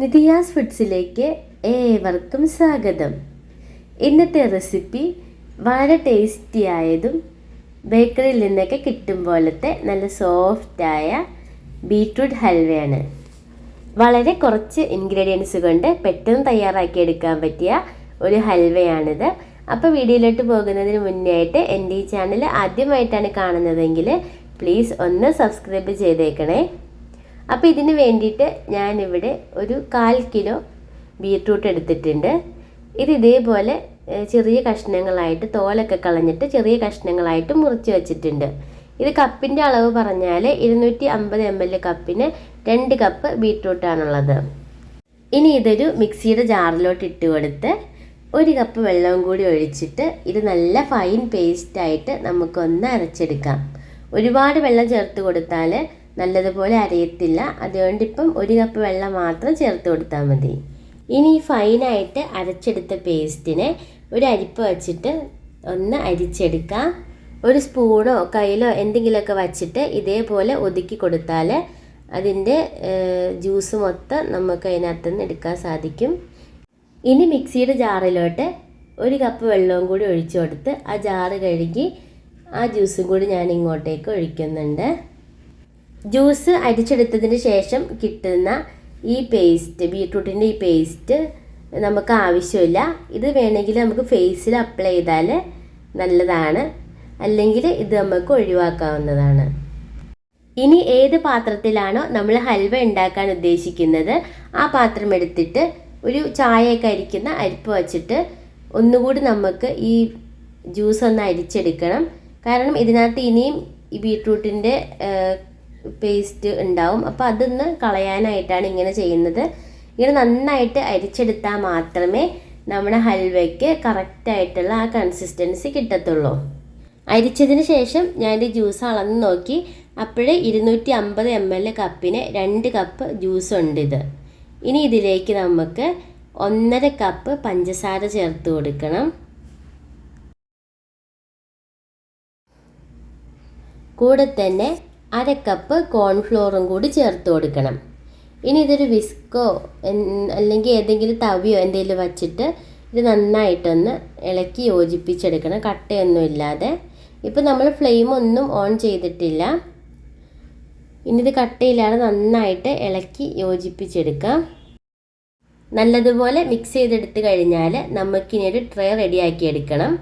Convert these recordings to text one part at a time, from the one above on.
നിധിയാസ് ഫുഡ്സിലേക്ക് ഏവർക്കും സ്വാഗതം. ഇന്നത്തെ റെസിപ്പി വളരെ ടേസ്റ്റി ആയതും ബേക്കറിയിൽ നിന്നൊക്കെ കിട്ടും പോലത്തെ നല്ല സോഫ്റ്റായ ബീട്രൂട്ട് ഹൽവയാണ്. വളരെ കുറച്ച് ഇൻഗ്രീഡിയൻസ് കൊണ്ട് പെട്ടെന്ന് തയ്യാറാക്കിയെടുക്കാൻ പറ്റിയ ഒരു ഹൽവയാണിത്. അപ്പോൾ വീഡിയോയിലോട്ട് പോകുന്നതിന് മുന്നേ ആയിട്ട് എൻ്റെ ഈ ചാനൽ ആദ്യമായിട്ടാണ് കാണുന്നതെങ്കിൽ പ്ലീസ് ഒന്ന് സബ്സ്ക്രൈബ് ചെയ്തേക്കണേ. അപ്പോൾ ഇതിന് വേണ്ടിയിട്ട് ഞാനിവിടെ ഒരു 1/4 കിലോ ബീട്രൂട്ട് എടുത്തിട്ടുണ്ട്. ഇത് ഇതേപോലെ ചെറിയ കഷ്ണങ്ങളായിട്ട് തോലൊക്കെ കളഞ്ഞിട്ട് ചെറിയ കഷ്ണങ്ങളായിട്ട് മുറിച്ച് വെച്ചിട്ടുണ്ട്. ഇത് കപ്പിൻ്റെ അളവ് പറഞ്ഞാൽ 250 ml കപ്പിന് 2 കപ്പ് ബീട്രൂട്ടാണുള്ളത്. ഇനി ഇതൊരു മിക്സിയുടെ ജാറിലോട്ട് ഇട്ട് കൊടുത്ത് 1 കപ്പ് വെള്ളവും കൂടി ഒഴിച്ചിട്ട് ഇത് നല്ല ഫൈൻ പേസ്റ്റായിട്ട് നമുക്കൊന്ന് അരച്ചെടുക്കാം. ഒരുപാട് വെള്ളം ചേർത്ത് കൊടുത്താൽ നല്ലതുപോലെ അരയത്തില്ല. അതുകൊണ്ട് ഇപ്പം 1 കപ്പ് വെള്ളം മാത്രം ചേർത്ത് കൊടുത്താൽ മതി. ഇനി ഫൈനായിട്ട് അരച്ചെടുത്ത പേസ്റ്റിനെ ഒരു അരിപ്പ വച്ചിട്ട് ഒന്ന് അരിച്ചെടുക്കാം. ഒരു സ്പൂണോ കയ്യിലോ എന്തെങ്കിലുമൊക്കെ വച്ചിട്ട് ഇതേപോലെ ഒതുക്കി കൊടുത്താൽ അതിൻ്റെ ജ്യൂസ് മൊത്തം നമുക്ക് അതിനകത്ത് നിന്ന് എടുക്കാൻ സാധിക്കും. ഇനി മിക്സിയുടെ ജാറിലോട്ട് 1 കപ്പ് വെള്ളവും കൂടി ഒഴിച്ചു കൊടുത്ത് ആ ജാറ് കഴുകി ആ ജ്യൂസും കൂടി ഞാൻ ഇങ്ങോട്ടേക്ക് ഒഴിക്കുന്നുണ്ട്. ജ്യൂസ് അരിച്ചെടുത്തതിന് ശേഷം കിട്ടുന്ന ഈ പേസ്റ്റ്, ബീട്രൂട്ടിൻ്റെ ഈ പേസ്റ്റ് നമുക്ക് ആവശ്യമില്ല. ഇത് വേണമെങ്കിൽ നമുക്ക് ഫേസിൽ അപ്ലൈ ചെയ്താൽ നല്ലതാണ്, അല്ലെങ്കിൽ ഇത് നമുക്ക് ഒഴിവാക്കാവുന്നതാണ്. ഇനി ഏത് പാത്രത്തിലാണോ നമ്മൾ ഹൽവ ഉണ്ടാക്കാൻ ഉദ്ദേശിക്കുന്നത് ആ പാത്രം എടുത്തിട്ട് ഒരു ചായയൊക്കെ അരിക്കുന്ന അരിപ്പ് വച്ചിട്ട് ഒന്നുകൂടി നമുക്ക് ഈ ജ്യൂസ് ഒന്ന് അരിച്ചെടുക്കണം. കാരണം ഇതിനകത്ത് ഇനിയും ഈ ബീട്രൂട്ടിൻ്റെ പേസ്റ്റ് ഉണ്ടാവും. അപ്പോൾ അതൊന്ന് കളയാനായിട്ടാണ് ഇങ്ങനെ ചെയ്യുന്നത്. ഇങ്ങനെ നന്നായിട്ട് അരിച്ചെടുത്താൽ മാത്രമേ നമ്മുടെ ഹൽവയ്ക്ക് കറക്റ്റായിട്ടുള്ള ആ കൺസിസ്റ്റൻസി കിട്ടത്തുള്ളൂ. അരിച്ചതിന് ശേഷം ഞാൻ ഈ ജ്യൂസ് അളന്ന് നോക്കി. അപ്പോഴേ 250 ml കപ്പിന് 2 കപ്പ് ജ്യൂസ് ഉണ്ട് ഇത്. ഇനി ഇതിലേക്ക് നമുക്ക് 1.5 കപ്പ് പഞ്ചസാര ചേർത്ത് കൊടുക്കണം. കൂടെ തന്നെ 1/2 കപ്പ് കോൺഫ്ലോറും കൂടി ചേർത്ത് കൊടുക്കണം. ഇനി ഇതൊരു വിസ്കോ അല്ലെങ്കിൽ ഏതെങ്കിലും തവിയോ എന്തെങ്കിലും വച്ചിട്ട് ഇത് നന്നായിട്ടൊന്ന് ഇളക്കി യോജിപ്പിച്ചെടുക്കണം, കട്ടയൊന്നും ഇല്ലാതെ. ഇപ്പം നമ്മൾ ഫ്ലെയിം ഒന്നും ഓൺ ചെയ്തിട്ടില്ല. ഇനി ഇത് കട്ടയില്ലാതെ നന്നായിട്ട് ഇളക്കി യോജിപ്പിച്ചെടുക്കാം. നല്ലതുപോലെ മിക്സ് ചെയ്തെടുത്ത് കഴിഞ്ഞാൽ നമുക്കിനി ഒരു ട്രേ റെഡിയാക്കി എടുക്കണം.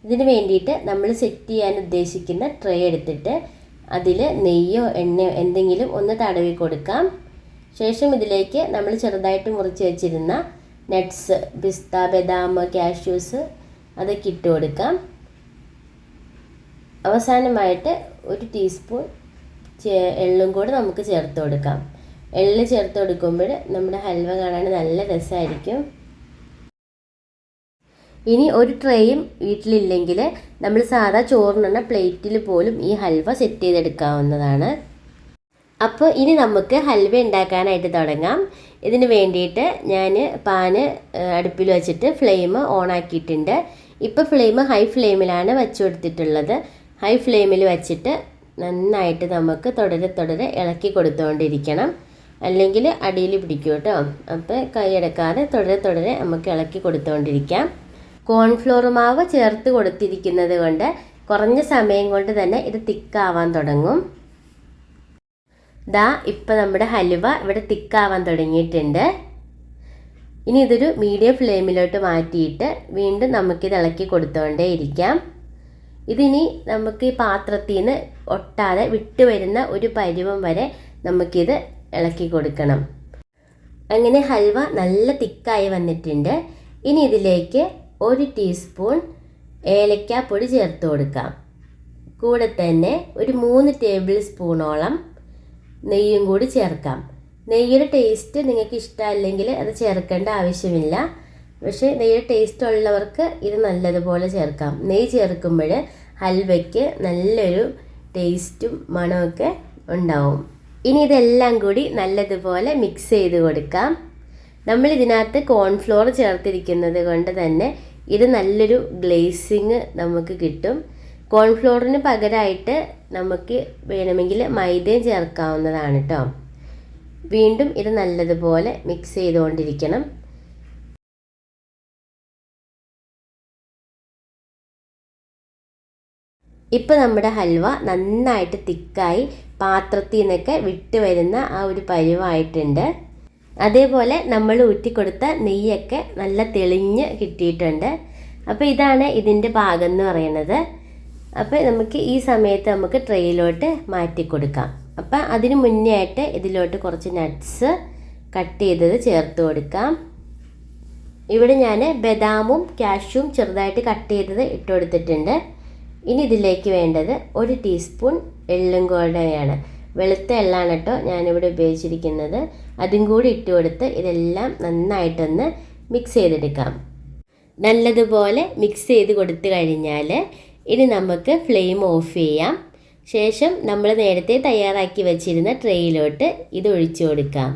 ഇതിന് വേണ്ടിയിട്ട് നമ്മൾ സെറ്റ് ചെയ്യാൻ ഉദ്ദേശിക്കുന്ന ട്രേ എടുത്തിട്ട് അതിൽ നെയ്യോ എണ്ണയോ എന്തെങ്കിലും ഒന്ന് തടവി കൊടുക്കാം. ശേഷം ഇതിലേക്ക് നമ്മൾ ചെറുതായിട്ട് മുറിച്ച് വെച്ചിരുന്ന നട്ട്സ്, പിസ്ത, ബദാം, കാഷ്യൂസ് അതൊക്കെ ഇട്ട് കൊടുക്കാം. അവസാനമായിട്ട് 1 ടീസ്പൂൺ എള്ളും കൂടി നമുക്ക് ചേർത്ത് കൊടുക്കാം. എള്ള് ചേർത്ത് കൊടുക്കുമ്പോൾ നമ്മുടെ ഹൽവ കാണാൻ നല്ല രസമായിരിക്കും. ഇനി ഒരു ട്രേയും വീട്ടിലില്ലെങ്കിൽ നമ്മൾ സാധാ ചോറിനുള്ള പ്ലേറ്റിൽ പോലും ഈ ഹൽവ സെറ്റ് ചെയ്തെടുക്കാവുന്നതാണ്. അപ്പോൾ ഇനി നമുക്ക് ഹൽവ ഉണ്ടാക്കാനായിട്ട് തുടങ്ങാം. ഇതിന് വേണ്ടിയിട്ട് ഞാൻ പാന് അടുപ്പിൽ വെച്ചിട്ട് ഫ്ലെയിം ഓൺ ആക്കിയിട്ടുണ്ട്. ഇപ്പോൾ ഫ്ലെയിം ഹൈ ഫ്ലെയിമിലാണ് വെച്ച് കൊടുത്തിട്ടുള്ളത്. ഹൈ ഫ്ലെയിമിൽ വെച്ചിട്ട് നന്നായിട്ട് നമുക്ക് തുടരെ ഇളക്കി കൊടുത്തുകൊണ്ടിരിക്കണം, അല്ലെങ്കിൽ അടിയിൽ പിടിക്കും കേട്ടോ. അപ്പോൾ കൈയടക്കാതെ തുടരെ നമുക്ക് ഇളക്കി കൊടുത്തുകൊണ്ടിരിക്കാം. കോൺഫ്ലോർ മാവ് ചേർത്ത് കൊടുത്തിരിക്കുന്നത് കൊണ്ട് കുറഞ്ഞ സമയം കൊണ്ട് തന്നെ ഇത് തിക്കാവാൻ തുടങ്ങും. ഇപ്പം നമ്മുടെ ഹലുവ ഇവിടെ തിക്കാവാൻ തുടങ്ങിയിട്ടുണ്ട്. ഇനി ഇതൊരു മീഡിയം ഫ്ലെയിമിലോട്ട് മാറ്റിയിട്ട് വീണ്ടും നമുക്കിത് ഇളക്കി കൊടുത്തുകൊണ്ടേ ഇരിക്കാം. ഇതിനി നമുക്ക് ഈ പാത്രത്തിൽ നിന്ന് ഒട്ടാതെ വിട്ടു വരുന്ന ഒരു പരുവം വരെ നമുക്കിത് ഇളക്കി കൊടുക്കണം. അങ്ങനെ ഹൽവ നല്ല തിക്കായി വന്നിട്ടുണ്ട്. ഇനി ഇതിലേക്ക് 1 ടീസ്പൂൺ ഏലക്കാപ്പൊടി ചേർത്ത് കൊടുക്കാം. കൂടെ തന്നെ ഒരു 3 ടേബിൾ സ്പൂണോളം നെയ്യും കൂടി ചേർക്കാം. നെയ്യുടെ ടേസ്റ്റ് നിങ്ങൾക്ക് ഇഷ്ടമല്ലെങ്കിൽ അത് ചേർക്കേണ്ട ആവശ്യമില്ല. പക്ഷേ നെയ്യുടെ ടേസ്റ്റ് ഉള്ളവർക്ക് ഇത് നല്ലതുപോലെ ചേർക്കാം. നെയ്യ് ചേർക്കുമ്പോൾ ഹൽവയ്ക്ക് നല്ലൊരു ടേസ്റ്റും മണമൊക്കെ ഉണ്ടാവും. ഇനി ഇതെല്ലാം കൂടി നല്ലതുപോലെ മിക്സ് ചെയ്ത് കൊടുക്കാം. നമ്മൾ ഇതിനകത്ത് കോൺഫ്ലോർ ചേർത്തിരിക്കുന്നത് കൊണ്ട് തന്നെ ഇത് നല്ലൊരു ഗ്ലേസിങ് നമുക്ക് കിട്ടും. കോൺഫ്ലോറിന് പകരമായിട്ട് നമുക്ക് വേണമെങ്കിൽ മൈദയും ചേർക്കാവുന്നതാണ് കേട്ടോ. വീണ്ടും ഇത് നല്ലതുപോലെ മിക്സ് ചെയ്തുകൊണ്ടിരിക്കണം. ഇപ്പോൾ നമ്മുടെ ഹൽവ നന്നായിട്ട് തിക്കായി പാത്രത്തിൽ നിന്നൊക്കെ വിട്ട് വരുന്ന ആ ഒരു പരുവായിട്ടുണ്ട്. അതേപോലെ നമ്മൾ ഊറ്റിക്കൊടുത്ത നെയ്യൊക്കെ നല്ല തെളിഞ്ഞ് കിട്ടിയിട്ടുണ്ട്. അപ്പോൾ ഇതാണ് ഇതിൻ്റെ പാകം എന്ന് പറയുന്നത്. അപ്പോൾ നമുക്ക് ഈ സമയത്ത് നമുക്ക് ട്രെയിലോട്ട് മാറ്റി കൊടുക്കാം. അപ്പം അതിന് മുന്നേ ആയിട്ട് ഇതിലോട്ട് കുറച്ച് നട്ട്സ് കട്ട് ചെയ്തത് ചേർത്ത് കൊടുക്കാം. ഇവിടെ ഞാൻ ബദാമും കാഷ്യൂം ചെറുതായിട്ട് കട്ട് ചെയ്തത് ഇട്ട് കൊടുത്തിട്ടുണ്ട്. ഇനി ഇതിലേക്ക് വേണ്ടത് 1 ടീസ്പൂൺ എള്ളും കൂടെയാണ്. വെളുത്ത എള്ളാണ് കേട്ടോ ഞാനിവിടെ ഉപയോഗിച്ചിരിക്കുന്നത്. അതും കൂടി ഇട്ട് കൊടുത്ത് ഇതെല്ലാം നന്നായിട്ടൊന്ന് മിക്സ് ചെയ്തെടുക്കാം. നല്ലതുപോലെ മിക്സ് ചെയ്ത് കൊടുത്തു കഴിഞ്ഞാൽ ഇനി നമുക്ക് ഫ്ലെയിം ഓഫ് ചെയ്യാം. ശേഷം നമ്മൾ നേരത്തെ തയ്യാറാക്കി വെച്ചിരുന്ന ട്രേയിലോട്ട് ഇത് ഒഴിച്ചു കൊടുക്കാം.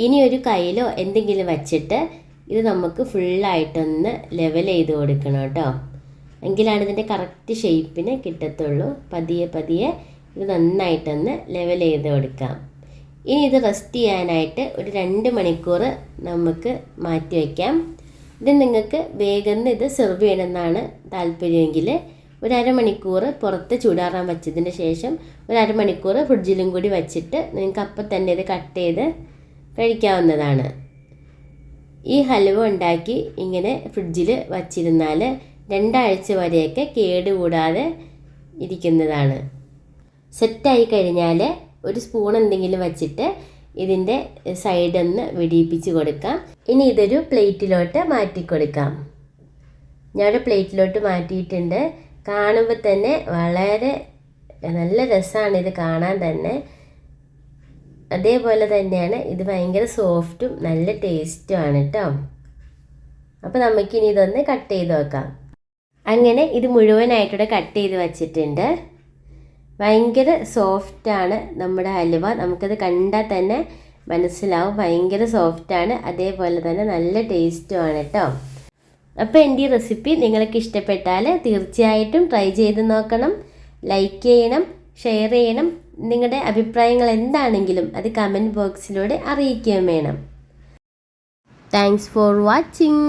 ഇനി ഒരു കയ്യിലോ എന്തെങ്കിലും വച്ചിട്ട് ഇത് നമുക്ക് ഫുള്ളായിട്ടൊന്ന് ലെവൽ ചെയ്ത് കൊടുക്കണം കേട്ടോ. എങ്കിലാണ് ഇതിൻ്റെ കറക്റ്റ് ഷേപ്പിന് കിട്ടത്തുള്ളൂ. പതിയെ പതിയെ ഇത് നന്നായിട്ടൊന്ന് ലെവൽ ചെയ്ത് കൊടുക്കാം. ഇനി ഇത് റെസ്റ്റ് ചെയ്യാനായിട്ട് ഒരു 2 മണിക്കൂർ നമുക്ക് മാറ്റി വയ്ക്കാം. ഇത് നിങ്ങൾക്ക് വേഗം ഇത് സെർവ് ചെയ്യണമെന്നാണ് താല്പര്യമെങ്കിൽ ഒരു അരമണിക്കൂർ പുറത്ത് ചൂടാറാൻ വെച്ചതിന് ശേഷം ഒരു അരമണിക്കൂർ ഫ്രിഡ്ജിലും കൂടി വച്ചിട്ട് നിങ്ങൾക്ക് അപ്പം തന്നെ ഇത് കട്ട് ചെയ്ത് കഴിക്കാവുന്നതാണ്. ഈ ഹൽവ ഉണ്ടാക്കി ഇങ്ങനെ ഫ്രിഡ്ജിൽ വച്ചിരുന്നാൽ 2 ആഴ്ച വരെയൊക്കെ കേടുകൂടാതെ ഇരിക്കുന്നതാണ്. സെറ്റായി കഴിഞ്ഞാൽ ഒരു സ്പൂൺ എന്തെങ്കിലും വച്ചിട്ട് ഇതിൻ്റെ സൈഡൊന്ന് വെടിയിപ്പിച്ച് കൊടുക്കാം. ഇനി ഇതൊരു പ്ലേറ്റിലോട്ട് മാറ്റി കൊടുക്കാം. ഞാനൊരു പ്ലേറ്റിലോട്ട് മാറ്റിയിട്ടുണ്ട്. കാണുമ്പോൾ തന്നെ വളരെ നല്ല രസമാണ് ഇത് കാണാൻ തന്നെ. അതേപോലെ തന്നെയാണ് ഇത് ഭയങ്കര സോഫ്റ്റും നല്ല ടേസ്റ്റുമാണ് കേട്ടോ. അപ്പോൾ നമുക്കിനി ഇതൊന്ന് കട്ട് ചെയ്ത് വെക്കാം. അങ്ങനെ ഇത് മുഴുവനായിട്ടൂടെ കട്ട് ചെയ്ത് വച്ചിട്ടുണ്ട്. ഭയങ്കര സോഫ്റ്റാണ് നമ്മുടെ ഹൽവ. നമുക്കത് കണ്ടാൽ തന്നെ മനസ്സിലാവും ഭയങ്കര സോഫ്റ്റാണ്. അതേപോലെ തന്നെ നല്ല ടേസ്റ്റുമാണ് കേട്ടോ. അപ്പോൾ എൻ്റെ ഈ റെസിപ്പി നിങ്ങൾക്ക് ഇഷ്ടപ്പെട്ടാൽ തീർച്ചയായിട്ടും ട്രൈ ചെയ്ത് നോക്കണം. ലൈക്ക് ചെയ്യണം, ഷെയർ ചെയ്യണം. നിങ്ങളുടെ അഭിപ്രായങ്ങൾ എന്താണെങ്കിലും അത് കമൻറ്റ് ബോക്സിലൂടെ അറിയിക്കുകയും വേണം. Thanks for watching.